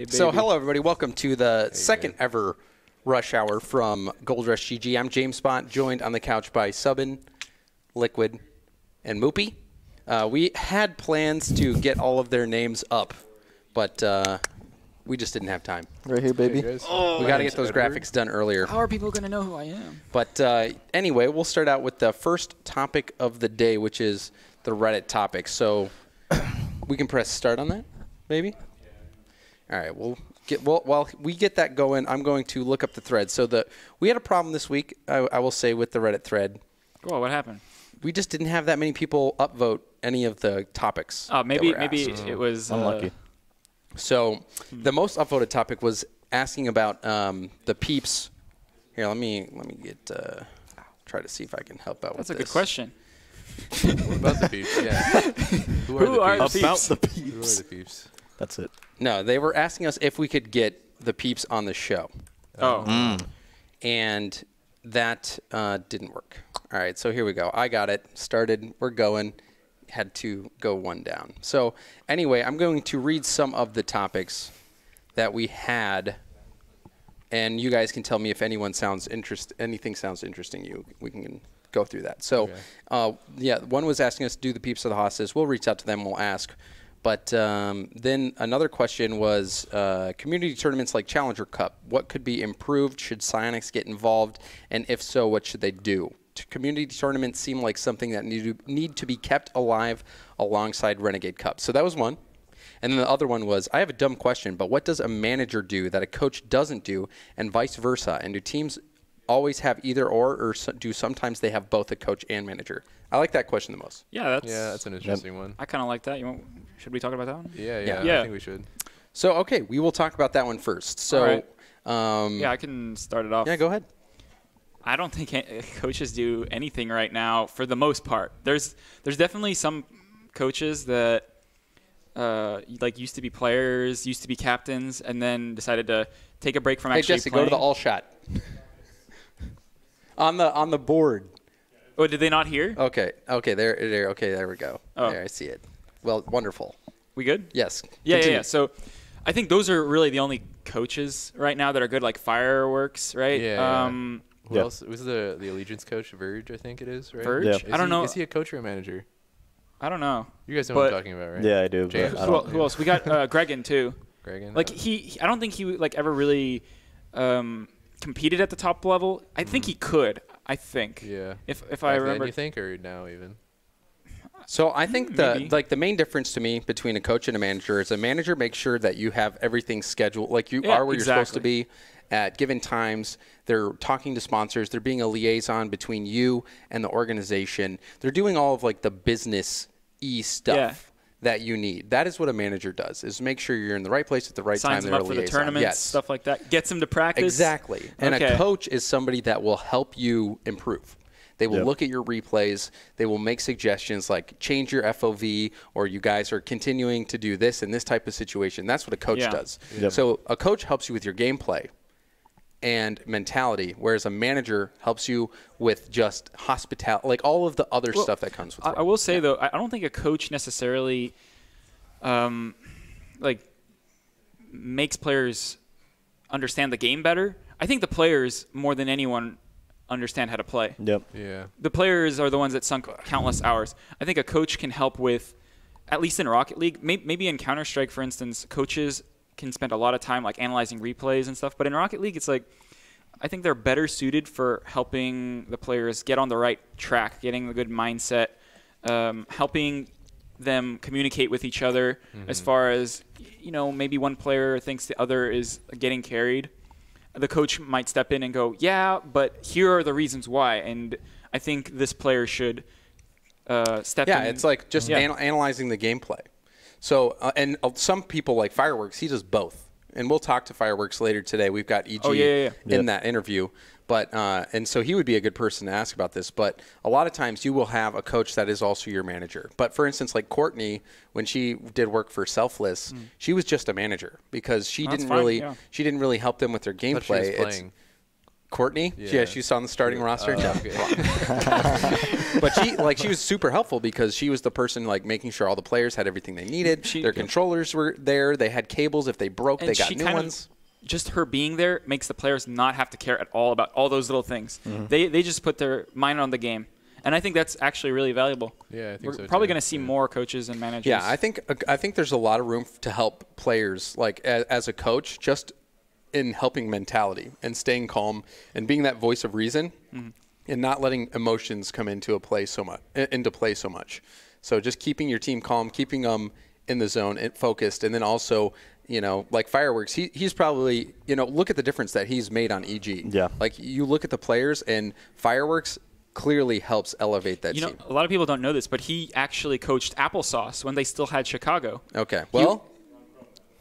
So hello, everybody. Welcome to the second ever Rush Hour from GoldRushGG. I'm James Spont, joined on the couch by Subin, Liquid, and Moopy. We had plans to get all of their names up, but we just didn't have time. Right here, baby. We got to get those graphics done earlier. How are people going to know who I am? But anyway, we'll start out with the first topic of the day, which is the Reddit topic. So we can press start on that, maybe? All right, while we get that going, I'm going to look up the thread. So we had a problem this week, I will say, with the Reddit thread. Oh, what happened? We just didn't have that many people upvote any of the topics. Oh, maybe it was unlucky. So the most upvoted topic was asking about the peeps. Here, let me get try to see if I can help out with this. That's a good question. What about the peeps? Yeah. Who are the peeps? About the peeps. Who are the peeps? That's it. No, they were asking us if we could get the peeps on the show. Oh. And that didn't work. All right, so here we go. I got it. Started. We're going. Had to go one down. So anyway, I'm going to read some of the topics that we had, and you guys can tell me if anything sounds interesting. We can go through that. So, yeah, one was asking us to do the peeps of the hosses. We'll reach out to them. We'll ask. But then another question was community tournaments like Challenger Cup. What could be improved? Should Psyonix get involved? And if so, what should they do? Community tournaments seem like something that need to be kept alive alongside Renegade Cup. So that was one. And then the other one was, I have a dumb question, but what does a manager do that a coach doesn't do, and vice versa? And do teams always have either or do sometimes they have both a coach and manager? I like that question the most. Yeah, that's an interesting one. I kind of like that. Should we talk about that one? Yeah. I think we should. So, okay, we will talk about that one first. So, right. I can start it off. Yeah, go ahead. I don't think coaches do anything right now for the most part. There's definitely some coaches that used to be players, used to be captains, and then decided to take a break from actually Jesse, playing. Go to the all shot. on the board. Oh, did they not hear? Okay, there. Okay, there we go. Oh. There, I see it. Well, wonderful. We good? Yes. Yeah. So, I think those are really the only coaches right now that are good, like Fireworks, right? Yeah. Who else? Was the Allegiance coach, Verge, I think it is, right? Verge? Yeah. I don't know. Is he a coach or a manager? I don't know. You guys know what I'm talking about, right? Yeah, I do. James? Who else? We got Gregan, too. Gregan? Like, I don't think he ever really competed at the top level. I think he could. I think. Yeah. If I remember. Then you think, or now even? So I think the main difference to me between a coach and a manager is a manager makes sure that you have everything scheduled, like you are where you're supposed to be at given times. They're talking to sponsors. They're being a liaison between you and the organization. They're doing all of like the business-y stuff that you need. That is what a manager does, is make sure you're in the right place at the right time. Signs them up for the tournaments, stuff like that. Gets them to practice. Exactly. And a coach is somebody that will help you improve. They will look at your replays. They will make suggestions like change your FOV, or you guys are continuing to do this in this type of situation. That's what a coach does. Yep. So a coach helps you with your gameplay and mentality, whereas a manager helps you with just hospitality, like all of the other stuff that comes with it. I will say, though, I don't think a coach necessarily makes players understand the game better. I think the players, more than anyone, understand how to play. Yep. Yeah. The players are the ones that sunk countless hours. I think a coach can help with, at least in Rocket League, maybe in Counter-Strike, for instance, coaches can spend a lot of time like analyzing replays and stuff. But in Rocket League, it's like I think they're better suited for helping the players get on the right track, getting a good mindset, helping them communicate with each other as far as, maybe one player thinks the other is getting carried. The coach might step in and go, yeah, but here are the reasons why. And I think this player should step in. Yeah, it's like just analyzing the gameplay. So, and some people like Fireworks, he does both. And we'll talk to Fireworks later today. We've got EG in that interview. But and so he would be a good person to ask about this. But a lot of times you will have a coach that is also your manager. But for instance, like Courtney, when she did work for Selfless, she was just a manager because she didn't really help them with their gameplay. She was playing. Courtney? Yeah, she's on the starting roster. Okay. But she was super helpful because she was the person like making sure all the players had everything they needed. Their controllers were there. They had cables. If they broke, they got new ones. Just her being there makes the players not have to care at all about all those little things. They just put their mind on the game. And I think that's actually really valuable. Yeah, I think We're probably going to see more coaches and managers. Yeah, I think there's a lot of room to help players, like as a coach, just in helping mentality and staying calm and being that voice of reason and not letting emotions come into play so much. So just keeping your team calm, keeping them in the zone and focused, and then also, like Fireworks, he's probably, look at the difference that he's made on EG. Yeah. Like you look at the players, and Fireworks clearly helps elevate that team. A lot of people don't know this, but he actually coached Applesauce when they still had Chicago. Okay. Well,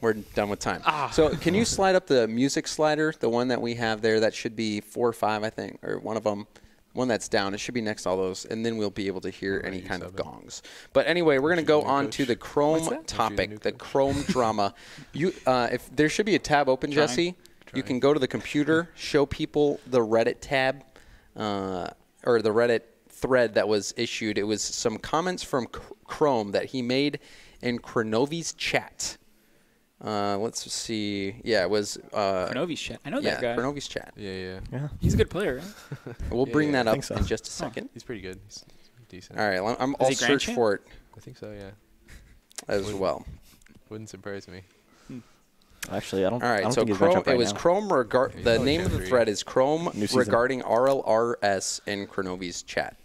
we're done with time. So can you slide up the music slider, the one that we have there? That should be 4 or 5, I think, or one of them. One that's down. It should be next to all those, and then we'll be able to hear any kind of gongs. But anyway, we're going to go on to the Chrome topic, the Chrome drama. If there should be a tab open, Jesse, you can go to the computer, show people the Reddit tab, or the Reddit thread that was issued. It was some comments from Chrome that he made in Kronovi's chat. Let's see. Yeah, it was Kronovi's chat. I know that guy. Kronovi's chat. Yeah. He's a good player, right? We'll bring that up in just a second. He's pretty good. He's decent. All right, I'll search for it I think so, yeah. as well. Wouldn't surprise me. Actually, I don't. All right, I don't so think he's Chrome. ranked up right It was now. Chrome. The name of the thread is Chrome New season. regarding RLRS in Kronovi's chat.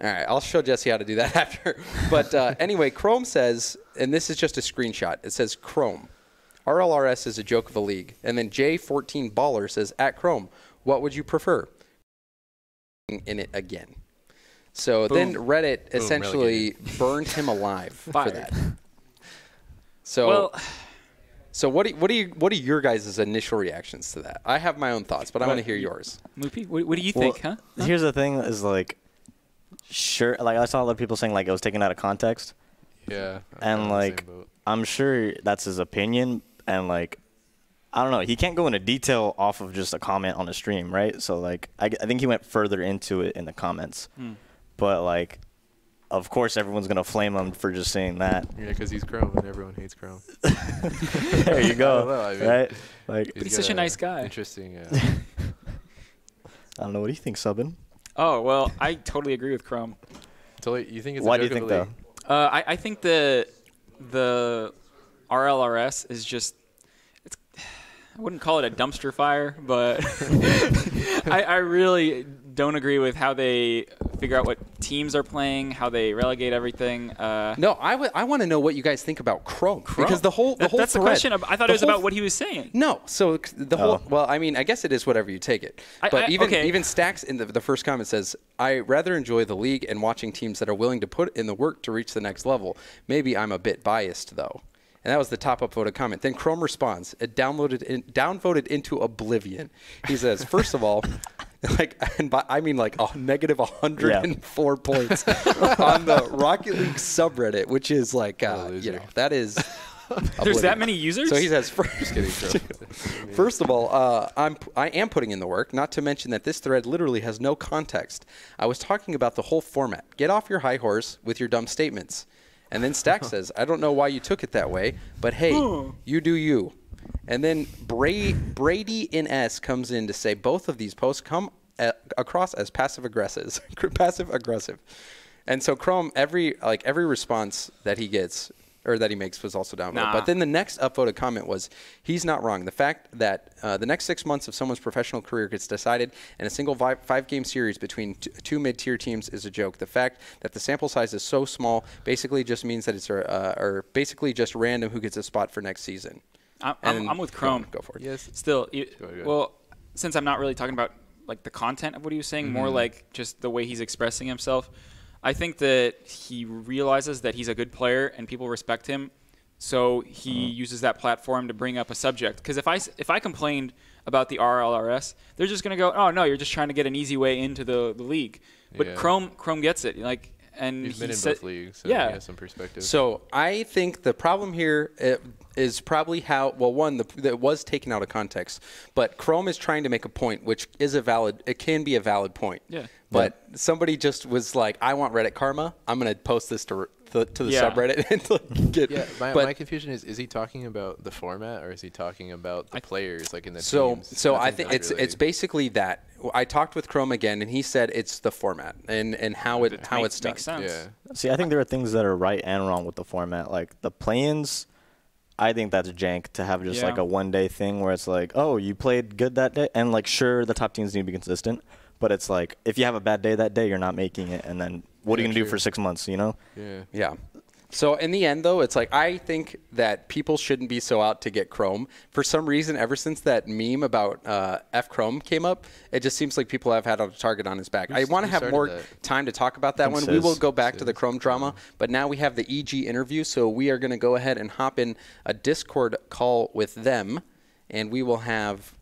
All right, I'll show Jesse how to do that after. But anyway, Chrome says, and this is just a screenshot. It says Chrome. RLRS is a joke of a league. And then J14 Baller says, at Chrome, what would you prefer? In it again. So then Reddit essentially burned him alive for that. So, what are your guys' initial reactions to that? I have my own thoughts, but I want to hear yours. Moopy, what do you think, huh? Here's the thing: is like, sure, like I saw a lot of people saying like it was taken out of context. Yeah. And like, I'm sure that's his opinion, and like, I don't know. He can't go into detail off of just a comment on a stream, right? So like, I think he went further into it in the comments, but like. Of course, everyone's going to flame him for just saying that. Yeah, because he's Chrome and everyone hates Chrome. There you go. I mean, right? Like, but he's such a nice guy. Interesting. I don't know. What do you think, Subin? Oh, well, I totally agree with Chrome. So you think it's Why a do you joke think, of the though? I think the RLRS is just I wouldn't call it a dumpster fire, but I really don't agree with how they figure out what teams are playing, how they relegate everything. No, I want to know what you guys think about Chrome. Because the whole that's thread, the question. I thought it was about what he was saying. No, so the whole well, I mean, I guess it is whatever you take it. But even Stacks in the first comment says, I rather enjoy the league and watching teams that are willing to put in the work to reach the next level. Maybe I'm a bit biased though. And that was the top upvoted comment. Then Chrome responds, it downvoted into oblivion. He says, first of all, I mean like a negative 104 points on the Rocket League subreddit, which is like, that is. There's that many users? So he says, first of all, I am putting in the work, not to mention that this thread literally has no context. I was talking about the whole format. Get off your high horse with your dumb statements. And then Stack says, I don't know why you took it that way, but hey, you do you. And then Brady in S comes in to say both of these posts come across as passive-aggressive. And so Chrome, every response that he gets or that he makes was also downvoted. Nah. But then the next upvoted comment was, he's not wrong. The fact that the next 6 months of someone's professional career gets decided in a single five-game series between two mid-tier teams is a joke. The fact that the sample size is so small basically just means that it's basically just random who gets a spot for next season. I'm with Chrome. Go for it. Yes. Still, Go ahead. well, since I'm not really talking about like the content of what he was saying, more like just the way he's expressing himself, I think that he realizes that he's a good player and people respect him, so he uses that platform to bring up a subject. Because if I complained about the RLRS, they're just gonna go, oh no, you're just trying to get an easy way into the league. But Yeah. Chrome gets it. Like and He's been in said, both leagues, so yeah. he has some perspective. So I think the problem here is probably how, well, one, that was taken out of context, but Chrome is trying to make a point, which is it can be a valid point. Yeah. But somebody just was like, I want Reddit karma. I'm going to post this to the subreddit and like, get. Yeah, my confusion is he talking about the format or is he talking about the players like in the teams? So I think it's basically that. I talked with Chrome again, and he said it's the format and how it's done. Makes sense. Yeah. See, I think there are things that are right and wrong with the format. Like the play-ins, I think that's jank to have just like a one-day thing where it's like, oh, you played good that day, and like sure the top teams need to be consistent, but it's like if you have a bad day that day, you're not making it, and then what are you gonna do for 6 months? You know? Yeah. Yeah. So in the end, though, it's like I think that people shouldn't be so out to get Chrome. For some reason, ever since that meme about F Chrome came up, it just seems like people have had a target on his back. I want to have more time to talk about that one. We will go back to the Chrome drama, but now we have the EG interview, so we are going to go ahead and hop in a Discord call with them, and we will have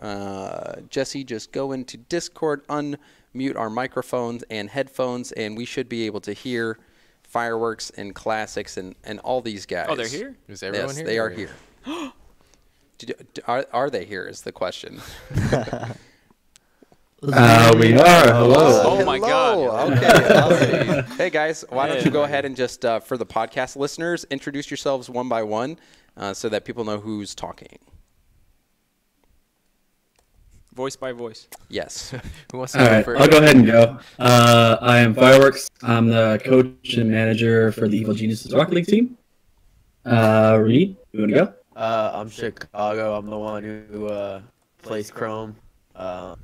Jesse just go into Discord, unmute our microphones and headphones, and we should be able to hear Fireworks and Classics and all these guys. Oh, they're here? Is everyone here? Yes, they are here. Are they here is the question. We are. Hello. Oh, my God. Okay. Hey, guys, why don't you go ahead and just, for the podcast listeners, introduce yourselves one by one so that people know who's talking. Voice by voice. Yes. Who wants to All go right, first? I'll go ahead and go. I am Fireworks. I'm the coach and manager for the Evil Geniuses Rocket League team. Reed, you want to go? I'm Chicago. I'm the one who plays Chrome. Damn,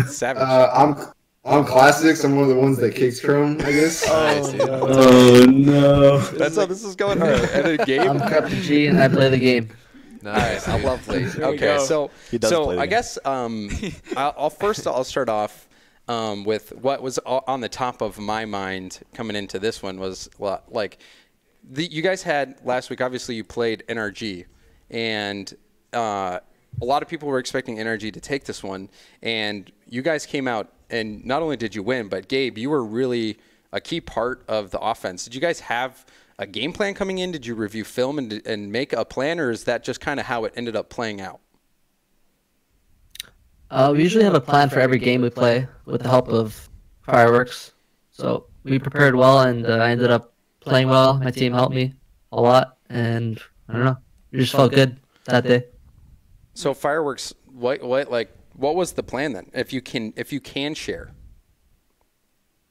Savage. I'm Classics. I'm one of the ones that kicks Chrome, I guess. Oh no. That's how this is going. All right. And then Gabe. I'm Captain G, and I play the game. nice. Lovely. we Okay, go. so He does play the I game. guess I'll start off with what was on the top of my mind coming into this one was like you guys had last week. Obviously, you played NRG, and a lot of people were expecting NRG to take this one, and you guys came out. And not only did you win, but Gabe, you were really a key part of the offense. Did you guys have a game plan coming in? Did you review film and make a plan, or is that just kind of how it ended up playing out? We usually have a plan for every game we play with the help of Fireworks. So we prepared well, and I ended up playing well. My team helped me a lot, and I don't know, it just felt good that day. So Fireworks, what was the plan then? If you can share.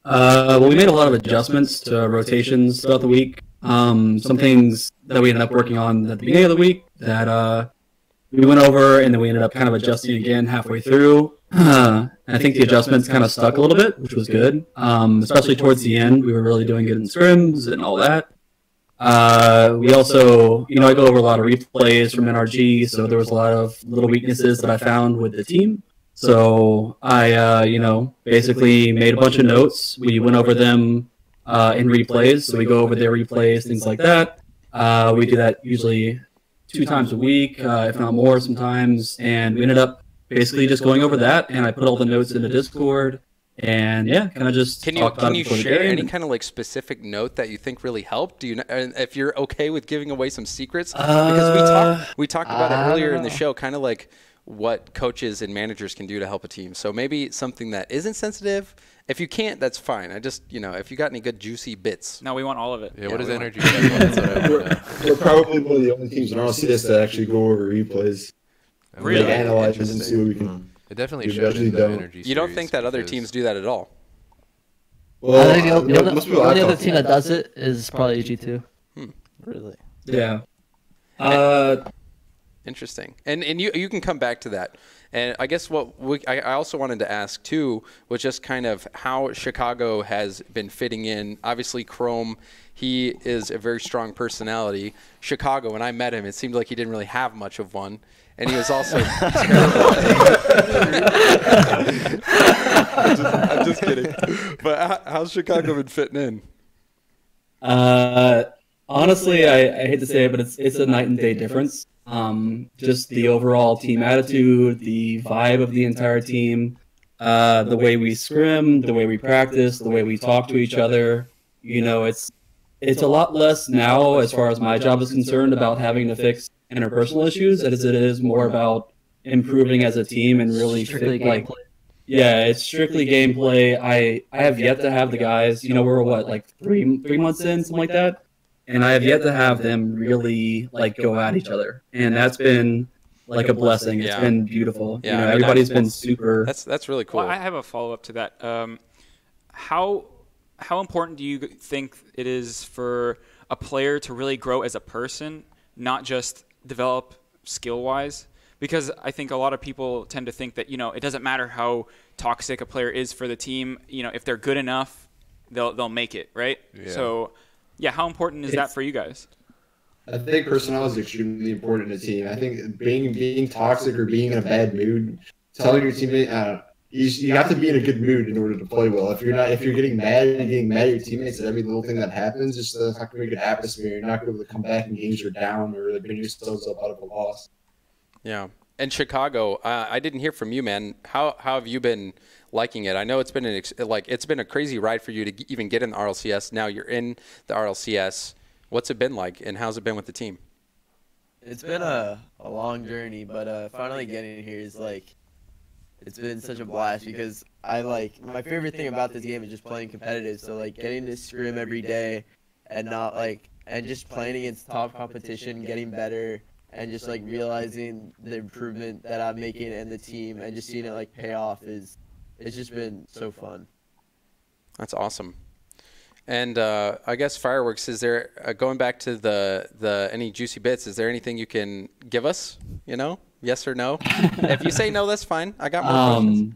Well, we made a lot of adjustments to rotations throughout the week. Some things that we ended up working on at the beginning of the week that we went over, and then we ended up kind of adjusting again halfway through. I think the adjustments kind of stuck a little bit, which was good. Especially towards the end, we were really doing good in scrims and all that. We also, I go over a lot of replays from NRG, so there was a lot of little weaknesses that I found with the team. So I, basically made a bunch of notes. We went over them in replays, so we go over their replays, things like that. We do that usually 2 times a week, if not more sometimes, and we ended up basically just going over that, and I put all the notes into Discord. And yeah, kind of just can you share any kind of like specific note that you think really helped? Do you if you're okay with giving away some secrets? Because we talked about it earlier in the show, kind of like what coaches and managers can do to help a team. So maybe something that isn't sensitive. If you can't, that's fine. I just if you got any good juicy bits. No, we want all of it. Yeah, what is energy? That's what I wanna know. We're probably one of the only teams in RLCS that actually go over replays. Really? Like, analyze and see what we can. It definitely You showed actually in the don't. energy. You don't series think that other because- teams do that at all? Well, I think the most people only I other talk team to- that does it is probably EG2. Really? Yeah. Interesting. And you can come back to that. And I guess I also wanted to ask too was just kind of how Chicago has been fitting in. Obviously, Chrome, he is a very strong personality. Chicago, when I met him, it seemed like he didn't really have much of one. And he was also terrible. I'm just kidding. But how's Chicago been fitting in? Honestly, I hate to say it, but it's a night and day difference. Just the overall team attitude, the vibe of the entire team. the way we scrim, the way we practice, the way we talk to each other. It's a lot less now, as far as my job is concerned, about having to fix interpersonal issues as it is more about improving as a team and really Strictly gameplay. yeah, it's strictly gameplay. I have yet to have the guys, we're what, like three months in, something like that, and I have yet to have them really like go at each other, and that's been like a blessing. It's been beautiful. Yeah, I mean, everybody's been super. That's really cool. Well, I have a follow up to that. How important do you think it is for a player to really grow as a person, not just develop skill wise? Because I think a lot of people tend to think that, it doesn't matter how toxic a player is for the team. If they're good enough, they'll make it, right? Yeah. So, how important is that for you guys? I think personality is extremely important in a team. I think being toxic or being in a bad mood, telling your teammate, you have to be in a good mood in order to play well. If you're getting mad at your teammates at every little thing that happens, just not going to be a good atmosphere. You're not going to be able to come back and games are down or like bring yourselves up out of a loss. Yeah. And Chicago, I didn't hear from you, man. How have you been liking it? I know it's been it's been a crazy ride for you to even get in the RLCS. Now you're in the RLCS. What's it been like, and how's it been with the team? It's been a long journey, but finally getting here is it's been such a blast because my favorite thing about this game is just playing competitive. So getting to scrim every day and and just playing against top competition, getting better. And just realizing the improvement that I'm making and the team, and just seeing it pay off it's just been so fun. That's awesome. And I guess Fireworks, is there going back to the any juicy bits? Is there anything you can give us? Yes or no? If you say no, that's fine. I got more questions.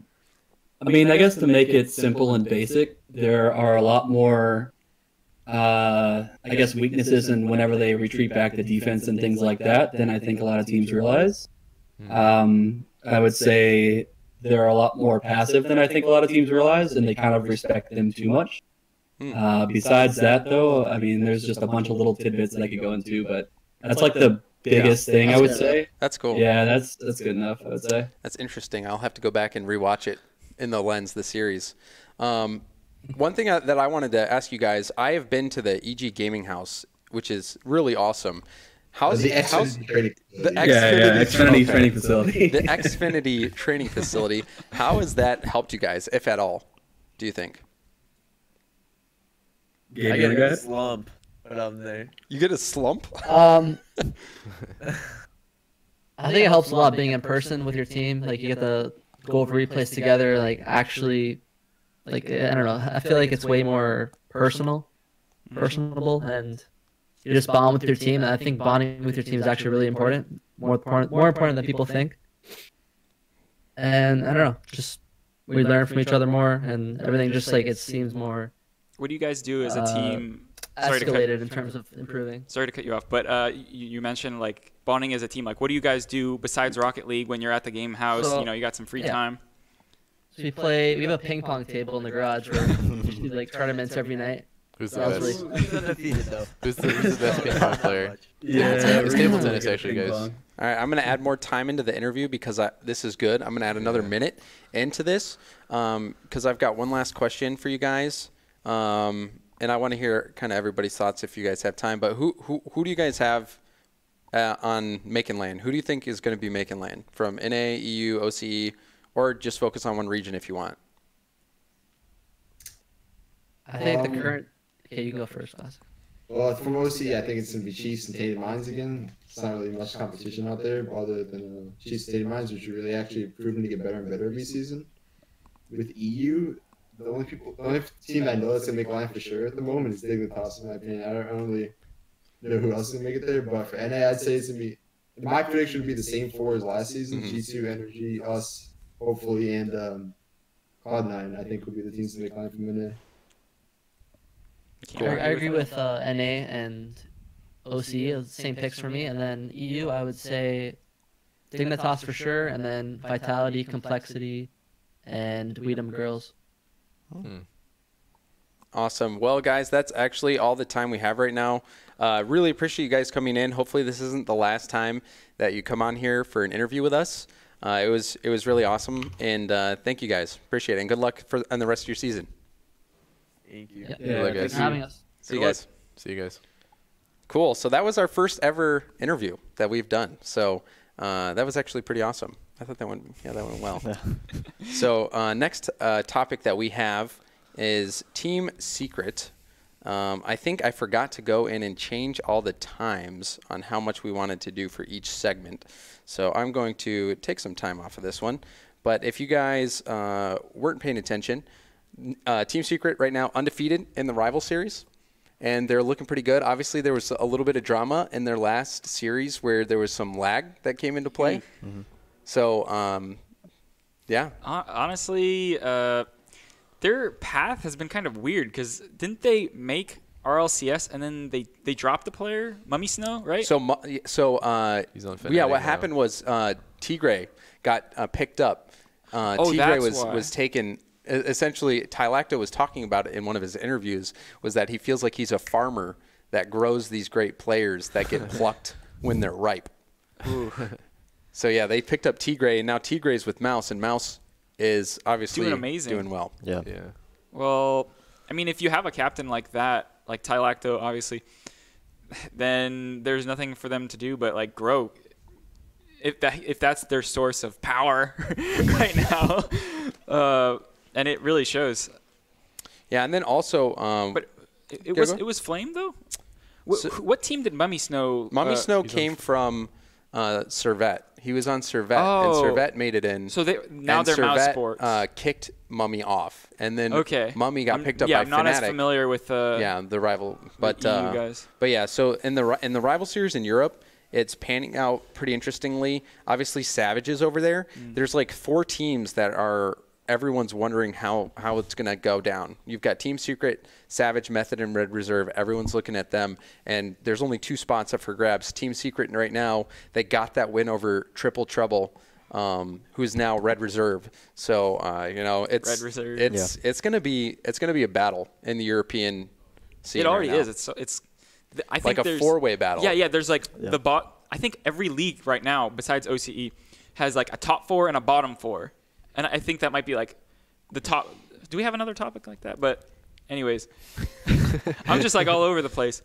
I guess to make it simple and basic, there are a lot more. Weaknesses and whenever they retreat back to defense and things like that, then I think a lot of teams realize. I would say they're a lot more passive than I think a lot of teams realize, and they kind of respect them too much. Besides that, though, there's just a bunch of little tidbits that I could go into, but that's the biggest thing I would say. That's cool. Yeah, that's good enough, I would say. That's interesting. I'll have to go back and rewatch it in the lens, the series. One thing that I wanted to ask you guys, I have been to the EG Gaming House, which is really awesome. How's the Xfinity training facility? Xfinity training facility. The Xfinity training facility. How has that helped you guys, if at all, do you think? I get a slump when I'm there. You get a slump? I think it helps a lot being in person with your team. You get to go over replays together, actually. I don't know. I feel like it's way more personable, and you just bond with your team. And I think bonding with your team is actually really important, more important than people think. And I don't know, just we learn from each other more, and everything just it seems more. What do you guys do as a team? Escalated in terms of improving. Sorry to cut you off, but you mentioned bonding as a team. What do you guys do besides Rocket League when you're at the game house? So, you got some free time. So we have a ping pong table in the garage where we do tournaments every night. Who's the best? Who's undefeated though? Who's the best ping pong player? Yeah, table tennis actually, guys. All right, I'm going to add more time into the interview because this is good. I'm going to add another minute into this because I've got one last question for you guys. And I want to hear kind of everybody's thoughts if you guys have time. But who do you guys have on making lane? Who do you think is going to be making lane from NA, EU, OCE, or just focus on one region if you want? I think the current. Okay, you can go first, Class. Well, from OC, I think it's going to be Chiefs and Tated Mines again. It's not really much competition out there other than Chiefs and Tated Mines, which are really actually proven to get better and better every season. With EU, the only team I know that's going to make line for sure at the moment is Dignitas, in my opinion. I don't really know who else is going to make it there, but for NA, I'd say it's going to be, my prediction would be the same four as last season. G2, Energy, us, hopefully, and Cloud9, I think, would be the teams to make line from NA. Cool. I agree with NA and OC, same picks for me. And then EU, I would say Dignitas for sure, and then Vitality, Complexity, and Weedham Girls. Awesome. Well, guys, that's actually all the time we have right now. Really appreciate you guys coming in. Hopefully this isn't the last time that you come on here for an interview with us. It was really awesome, and thank you guys. Appreciate it, and good luck on the rest of your season. Thank you. Yeah. Yeah, luck, Thanks guys. for having us. See you guys. See you guys. Cool. So that was our first ever interview that we've done. So that was actually pretty awesome. I thought that went well. So next topic that we have is Team Secret. I think I forgot to go in and change all the times on how much we wanted to do for each segment. So I'm going to take some time off of this one. But if you guys weren't paying attention, Team Secret right now undefeated in the rival series. And they're looking pretty good. Obviously, there was a little bit of drama in their last series where there was some lag that came into play. Mm-hmm. So, yeah. Honestly, their path has been kind of weird because didn't they make RLCS and then they dropped the player Mummy Snow, right? So He's on Fnatic what now. happened was Tigray got picked up. Tigray that's why. was taken. Essentially, Tylacto was talking about it in one of his interviews. Was that he feels like he's a farmer that grows these great players that get plucked when they're ripe. So yeah, they picked up Tigray, and now Tigray's with Mouse, and Mouse is obviously Doing amazing. doing well. Yeah. Well, I mean, if you have a captain like that, like Tylacto, obviously, then there's nothing for them to do but like grow. If that's their source of power right now, and it really shows. Yeah, and then also, But it was Flame though. What team did Mummy Snow? Mummy Snow came from Servette. He was on Servette, and Oh. Servette made it in. So they're Mouse Servette, Sports. Kicked Mummy off, and then Okay. Mummy got picked up yeah, by I'm not Fnatic. as familiar with The rival, but EU guys. But yeah, so in the rival series in Europe, it's panning out pretty interestingly. Obviously, Savage is over there. There's like 4 teams that are. Everyone's wondering how it's going to go down. You've got Team Secret, Savage, Method, and Red Reserve. Everyone's looking at them, and there's only 2 spots up for grabs. Team Secret right now, they got that win over Triple Trouble, who's now Red Reserve. So it's Red Reserve. it's going to be a battle in the European scene. It already right now. is. I think like a there's 4-way battle. Yeah. There's like the bot. I think every league right now, besides OCE, has like a top 4 and a bottom 4. And I think that might be like the top. Do we have another topic like that? But anyways, I'm just like all over the place.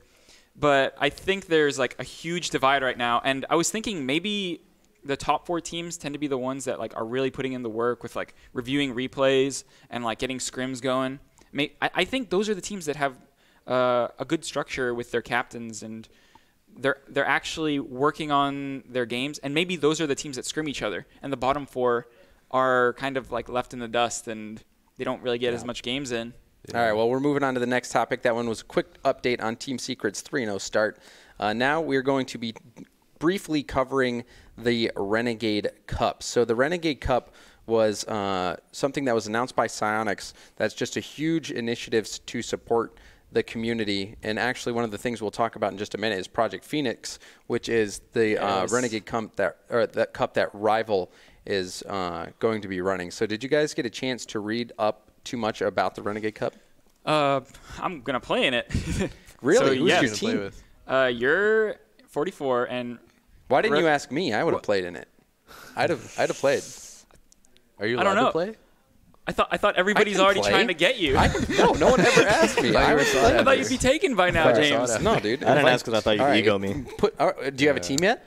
But I think there's like a huge divide right now. And I was thinking maybe the top 4 teams tend to be the ones that like are really putting in the work with like reviewing replays and like getting scrims going. I think those are the teams that have a good structure with their captains, and they're actually working on their games. And maybe those are the teams that scrim each other. And the bottom 4 are kind of like left in the dust, and they don't really get as much games in. All right, well, we're moving on to the next topic. That one was a quick update on Team Secret's 3-0 start. Now we're going to be briefly covering the Renegade Cup. So the Renegade Cup was something that was announced by Psyonix. That's just a huge initiative to support the community. And actually one of the things we'll talk about in just a minute is Project Phoenix, which is the Renegade Cup that Rival is going to be running. So did you guys get a chance to read up too much about the Renegade Cup? I'm going to play in it. Really? So, Who's yes. your team? Play with? You're 44, and Why didn't you ask me? I would have played in it. I'd have played. Are you I allowed don't know. to play? I thought everybody's can already play. trying to get you. No one ever asked me. I I you were would sought play. I thought you'd be taken by now, James. No, dude. I didn't ask because I thought you'd All right. ego me. Do you have a team yet?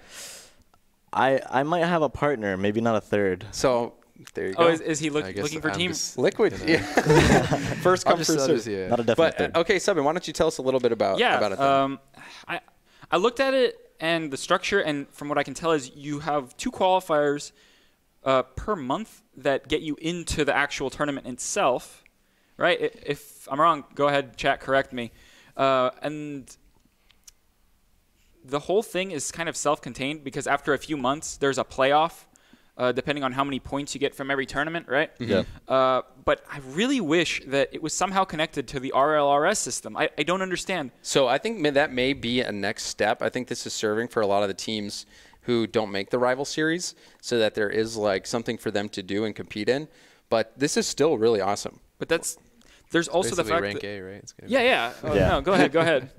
I might have a partner, maybe not a third. So there you go. Oh, is he I guess looking for I'm team? just Liquid. gonna- Yeah. First I'll come, just- first I'll serve. just- yeah. Not a definite But third. okay, Subin, why don't you tell us a little bit about it? Then? I looked at it and the structure, and from what I can tell is you have 2 qualifiers per month that get you into the actual tournament itself, right? If I'm wrong, go ahead, chat, correct me. And the whole thing is kind of self-contained because after a few months, there's a playoff, depending on how many points you get from every tournament, right? Yeah. But I really wish that it was somehow connected to the RLRS system. I don't understand. So I think that may be a next step. I think this is serving for a lot of the teams who don't make the rival series, so that there is like something for them to do and compete in. But this is still really awesome. But there's also the Basically fact rank that, A, right? It's gonna yeah. Oh, Yeah. No, go ahead.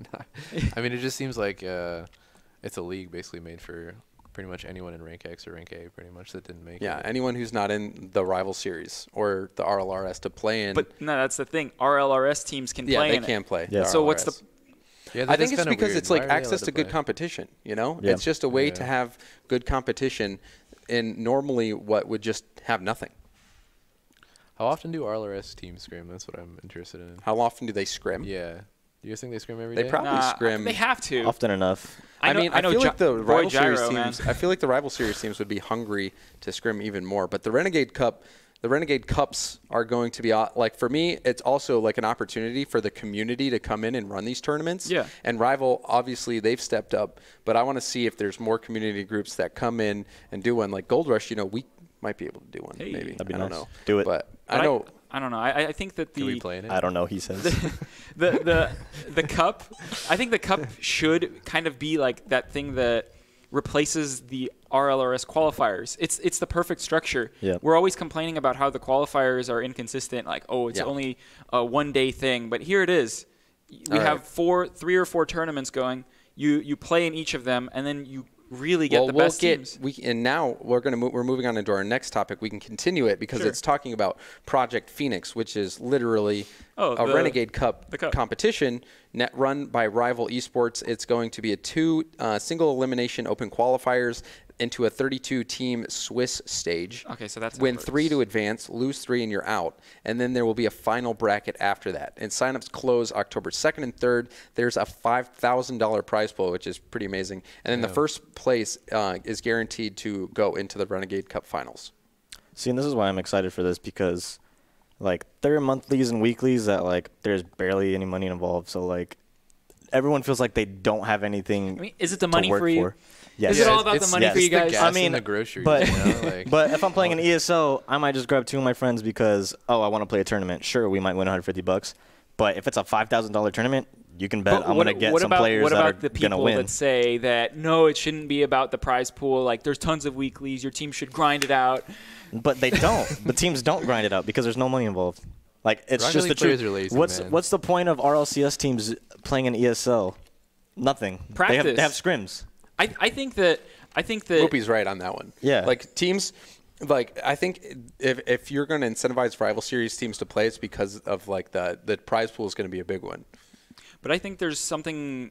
I mean, it just seems like it's a league basically made for pretty much anyone in rank X or rank A pretty much that didn't make it. Yeah, anyone who's not in the rival series or the RLRS to play in. But no, that's the thing. RLRS teams can play they in can play. Yeah. the So what's the RLRS. Yeah, I that think is it's kinda because weird. it's Why like are they access allowed to good play? competition, you know? Yeah. It's just a way to Yeah. have good competition in normally what would just have nothing. How often do RLRS teams scrim? That's what I'm interested in. How often do they scrim? Yeah. Do you guys think they scrim every They day? probably scrim. They have to. Often enough. I mean, I know feel like the Roy rival series Gyro, man. teams. I feel like the rival series teams would be hungry to scrim even more. But the Renegade Cup, the Renegade Cups are going to be like for me. It's also like an opportunity for the community to come in and run these tournaments. Yeah. And rival, obviously, they've stepped up. But I want to see if there's more community groups that come in and do one. Like Gold Rush, you know, we might be able to do one. Hey. Maybe That'd be I don't nice. know. Do it. But But I know. I don't know. I think that Can we play in it? I don't know, he says. the cup. I think the cup should kind of be like that thing that replaces the RLRS qualifiers. It's the perfect structure. Yeah. We're always complaining about how the qualifiers are inconsistent. Like, oh, it's Yeah. only a 1-day thing, but here it is. We All have right. 3 or 4 tournaments going. You play in each of them, and then you really get the best teams. And now we're moving on into our next topic. We can continue it because Sure. it's talking about Project Phoenix, which is literally Oh, a Renegade Cup the cup. competition run by Rival Esports. It's going to be a 2 single elimination open qualifiers into a 32-team Swiss stage. Okay, so that's how win it 3 works. to advance, lose 3 and you're out. And then there will be a final bracket after that. And signups close October 2nd and 3rd. There's a $5,000 prize pool, which is pretty amazing. And then the first place is guaranteed to go into the Renegade Cup finals. See, and this is why I'm excited for this because, like, there are monthlies and weeklies that, like, there's barely any money involved. So, like, everyone feels like they don't have anything I mean, is it the to money work for you? for. Yes. Is it all about the It's- money yes. for you It's the guys? gas I mean, and the groceries, but you know? Like, but if I'm playing an ESO, I might just grab 2 of my friends because I want to play a tournament. Sure, we might win $150, but if it's a $5,000 tournament, you can bet But I'm gonna get some players what that are about the gonna people win. that say that no, it shouldn't be about the prize pool? Like, there's tons of weeklies. Your team should grind it out. But they don't. The teams don't grind it out because there's no money involved. Like it's Rocket just the League players truth. are lazy, man. What's the point of RLCS teams playing an ESL? Nothing. Practice. They have scrims. I think that Whoopi's right on that one. Yeah. Like teams, like I think if you're going to incentivize rival series teams to play, it's because of like the prize pool is going to be a big one. But I think there's something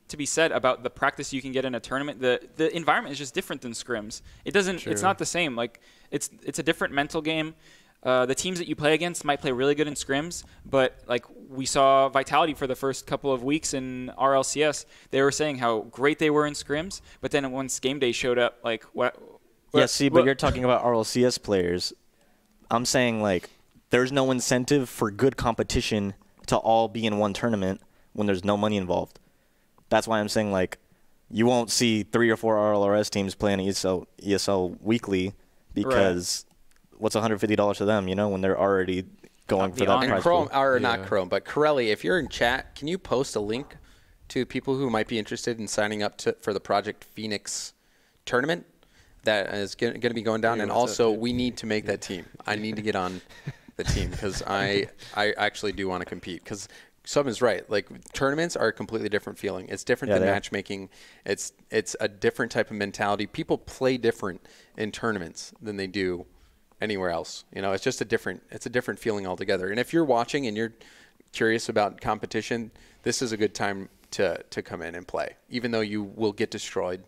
to be said about the practice you can get in a tournament. The environment is just different than scrims. It doesn't. It's not the same. Like it's a different mental game. The teams that you play against might play really good in scrims, but like we saw Vitality for the first couple of weeks in RLCS, they were saying how great they were in scrims, but then once game day showed up, like what? Yeah, see, but you're talking about RLCS players. I'm saying like there's no incentive for good competition to all be in one tournament when there's no money involved. That's why I'm saying like you won't see 3 or 4 RLRS teams playing ESL weekly because what's $150 to them, you know, when they're already going for that And prize Chrome, pool. or not Chrome, but Corelli, if you're in chat, can you post a link to people who might be interested in signing up for the Project Phoenix tournament that is going to be going down? Yeah, And what's also, up, dude? we need to make that team. I need to get on the team because I actually do want to compete because Sub is right. Like tournaments are a completely different feeling. It's different than they are. matchmaking. It's a different type of mentality. People play different in tournaments than they do anywhere else. You know, it's just a different feeling altogether. And if you're watching and you're curious about competition, this is a good time to come in and play, even though you will get destroyed.